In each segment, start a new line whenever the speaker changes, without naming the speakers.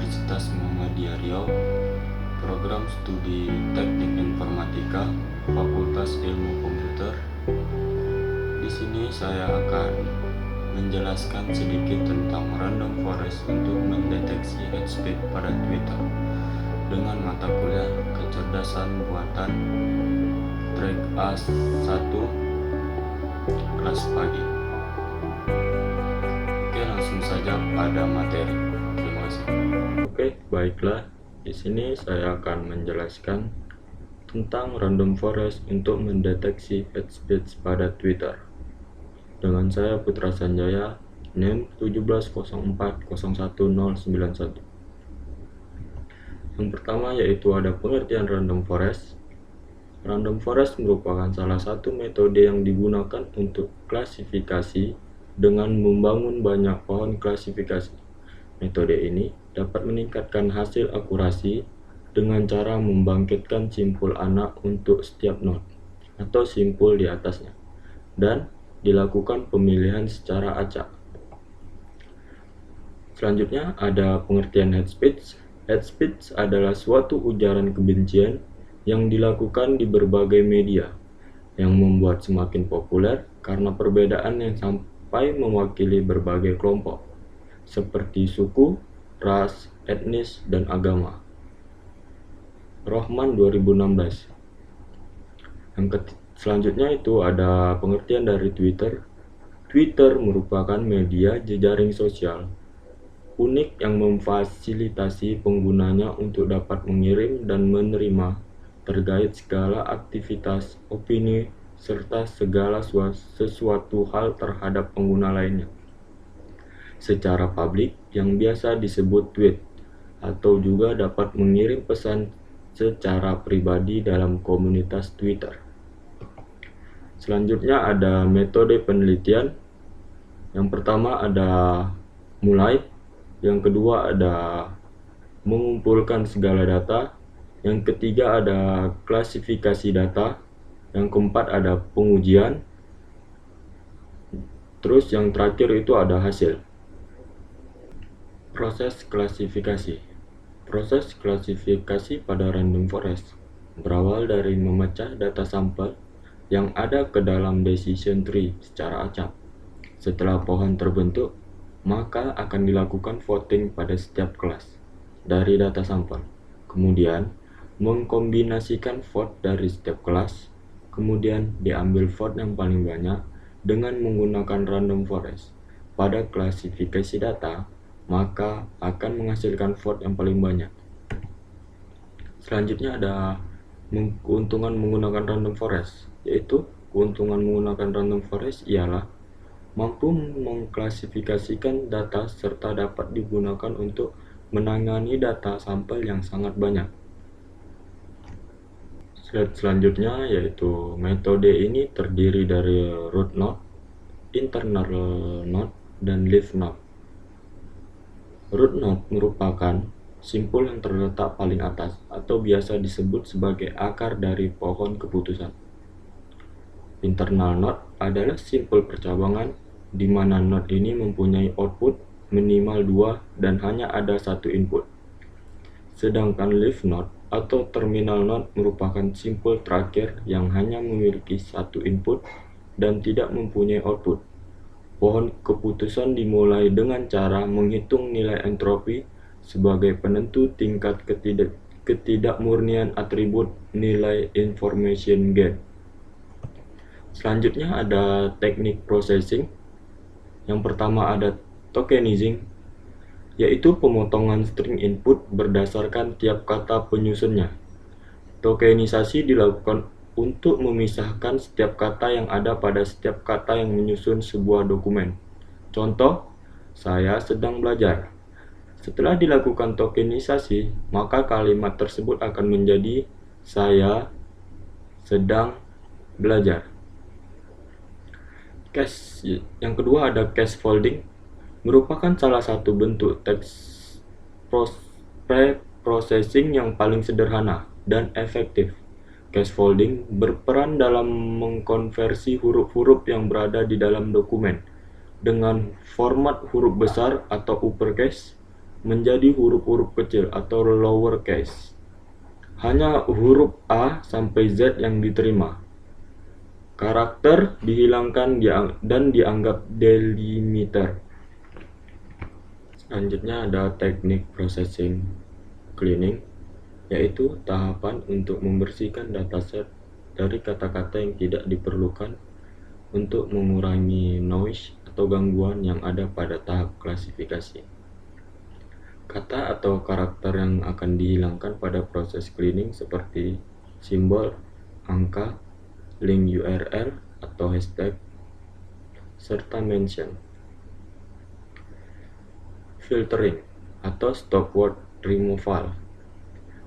Universitas Muhammadiyah Riau, Program Studi Teknik Informatika, Fakultas Ilmu Komputer. Di sini saya akan menjelaskan sedikit tentang random forest untuk mendeteksi hate speech pada Twitter dengan mata kuliah kecerdasan buatan track A1 kelas pagi. Oke, langsung saja pada materi. Terima kasih. Oke, baiklah. Di sini saya akan menjelaskan tentang random forest untuk mendeteksi hate speech pada Twitter. Dengan saya Putra Sanjaya, NIM 170401091. Yang pertama yaitu ada pengertian random forest. Random forest merupakan salah satu metode yang digunakan untuk klasifikasi dengan membangun banyak pohon klasifikasi. Metode ini dapat meningkatkan hasil akurasi dengan cara membangkitkan simpul anak untuk setiap node atau simpul di atasnya, dan dilakukan pemilihan secara acak. Selanjutnya ada pengertian hate speech. Hate speech adalah suatu ujaran kebencian yang dilakukan di berbagai media, yang membuat semakin populer karena perbedaan yang sampai mewakili berbagai kelompok, seperti suku, ras, etnis, dan agama. Rohman 2016. Selanjutnya itu ada pengertian dari Twitter. Twitter merupakan media jejaring sosial unik yang memfasilitasi penggunanya untuk dapat mengirim dan menerima terkait segala aktivitas, opini, serta segala sesuatu hal terhadap pengguna lainnya secara publik yang biasa disebut tweet, atau juga dapat mengirim pesan secara pribadi dalam komunitas Twitter. Selanjutnya ada metode penelitian. Yang pertama ada mulai, yang kedua ada mengumpulkan segala data, yang ketiga ada klasifikasi data, yang keempat ada pengujian, terus yang terakhir itu ada hasil. Proses klasifikasi. Proses klasifikasi pada random forest berawal dari memecah data sampel yang ada ke dalam decision tree secara acak. Setelah pohon terbentuk, maka akan dilakukan voting pada setiap kelas dari data sampel. Kemudian, mengkombinasikan vote dari setiap kelas, kemudian diambil vote yang paling banyak dengan menggunakan random forest. Pada klasifikasi data, maka akan menghasilkan vote yang paling banyak. Selanjutnya ada keuntungan menggunakan random forest, yaitu keuntungan menggunakan random forest ialah mampu mengklasifikasikan data serta dapat digunakan untuk menangani data sampel yang sangat banyak. Slide selanjutnya yaitu metode ini terdiri dari root node, internal node, dan leaf node. Root node merupakan simpul yang terletak paling atas atau biasa disebut sebagai akar dari pohon keputusan. Internal node adalah simpul percabangan di mana node ini mempunyai output minimal 2 dan hanya ada satu input. Sedangkan leaf node atau terminal node merupakan simpul terakhir yang hanya memiliki satu input dan tidak mempunyai output. Pohon keputusan dimulai dengan cara menghitung nilai entropi sebagai penentu tingkat ketidakmurnian atribut nilai information gain. Selanjutnya ada teknik processing. Yang pertama ada tokenizing, yaitu pemotongan string input berdasarkan tiap kata penyusunnya. Tokenisasi dilakukan untuk memisahkan setiap kata yang ada pada setiap kata yang menyusun sebuah dokumen. Contoh, saya sedang belajar. Setelah dilakukan tokenisasi, maka kalimat tersebut akan menjadi saya sedang belajar. Yang kedua ada case folding, merupakan salah satu bentuk teks pre-processing yang paling sederhana dan efektif. Case folding berperan dalam mengkonversi huruf-huruf yang berada di dalam dokumen dengan format huruf besar atau uppercase menjadi huruf-huruf kecil atau lowercase. Hanya huruf A sampai Z yang diterima. Karakter dihilangkan dan dianggap delimiter. Selanjutnya ada teknik processing cleaning, yaitu tahapan untuk membersihkan dataset dari kata-kata yang tidak diperlukan untuk mengurangi noise atau gangguan yang ada pada tahap klasifikasi. Kata atau karakter yang akan dihilangkan pada proses cleaning seperti simbol, angka, link URL atau hashtag, serta mention. Filtering atau stop word removal.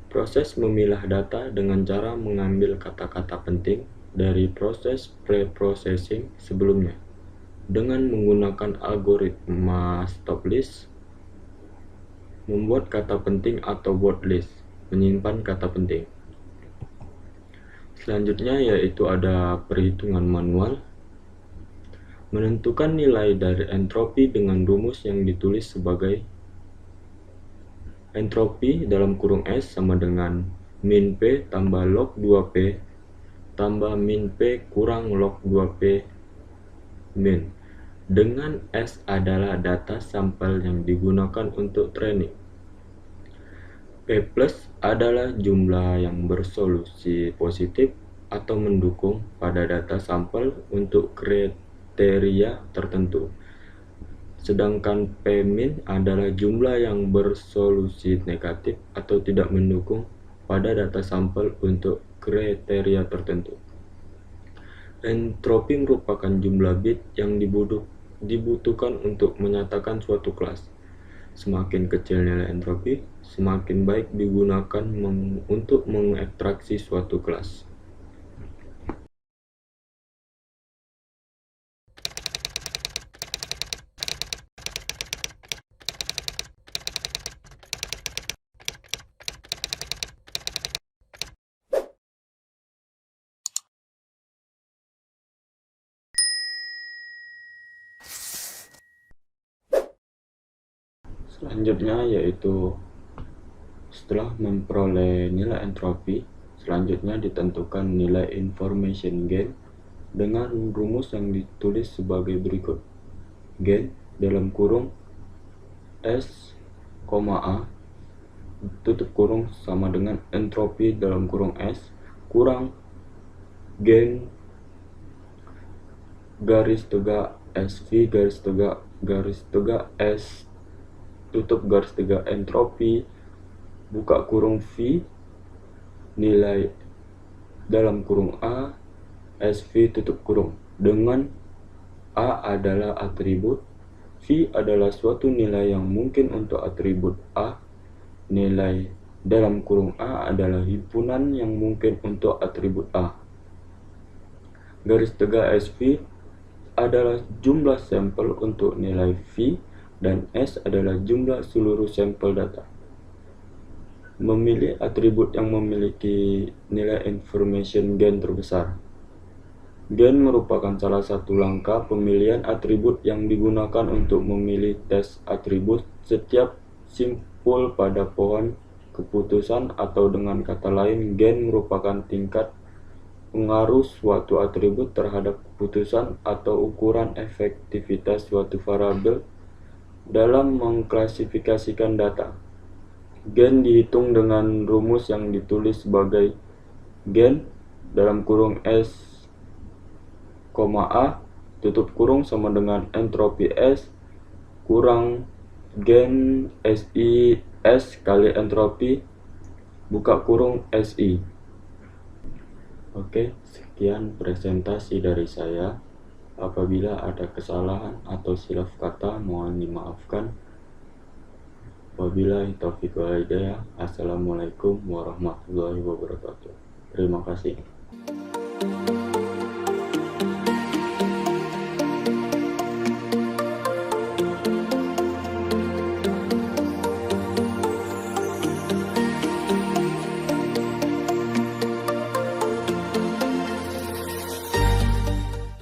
Proses memilah data dengan cara mengambil kata-kata penting dari proses pre-processing sebelumnya dengan menggunakan algoritma stop list, membuat kata penting atau word list, menyimpan kata penting. Selanjutnya yaitu ada perhitungan manual, menentukan nilai dari entropi dengan rumus yang ditulis sebagai entropi dalam kurung S sama dengan min P tambah log 2P tambah min P kurang log 2P min, dengan S adalah data sampel yang digunakan untuk training. P plus adalah jumlah yang bersolusi positif atau mendukung pada data sampel untuk kriteria tertentu. Sedangkan P min adalah jumlah yang bersolusi negatif atau tidak mendukung pada data sampel untuk kriteria tertentu. Entropi merupakan jumlah bit yang dibutuhkan untuk menyatakan suatu kelas. Semakin kecil nilai entropi, semakin baik digunakan untuk mengekstraksi suatu kelas. Selanjutnya yaitu setelah memperoleh nilai entropi, selanjutnya ditentukan nilai information gain dengan rumus yang ditulis sebagai berikut. Gain dalam kurung S, A tutup kurung sama dengan entropi dalam kurung S kurang gain garis tegak SV garis tegak S tutup garis tegak entropi buka kurung V nilai dalam kurung A SV tutup kurung, dengan A adalah atribut, V adalah suatu nilai yang mungkin untuk atribut A, nilai dalam kurung A adalah himpunan yang mungkin untuk atribut A. Garis tegak SV adalah jumlah sampel untuk nilai V dan S adalah jumlah seluruh sampel data. Memilih atribut yang memiliki nilai information gain terbesar. Gain merupakan salah satu langkah pemilihan atribut yang digunakan untuk memilih tes atribut setiap simpul pada pohon keputusan, atau dengan kata lain, gain merupakan tingkat pengaruh suatu atribut terhadap keputusan atau ukuran efektivitas suatu variabel dalam mengklasifikasikan data. Gain dihitung dengan rumus yang ditulis sebagai gain dalam kurung S, A tutup kurung sama dengan entropi S kurang gain SI S kali entropi buka kurung SI. Oke, sekian presentasi dari saya. Apabila ada kesalahan atau silap kata, mohon dimaafkan. Wabillahi taufiq wal hidayah. Assalamualaikum warahmatullahi wabarakatuh. Terima kasih.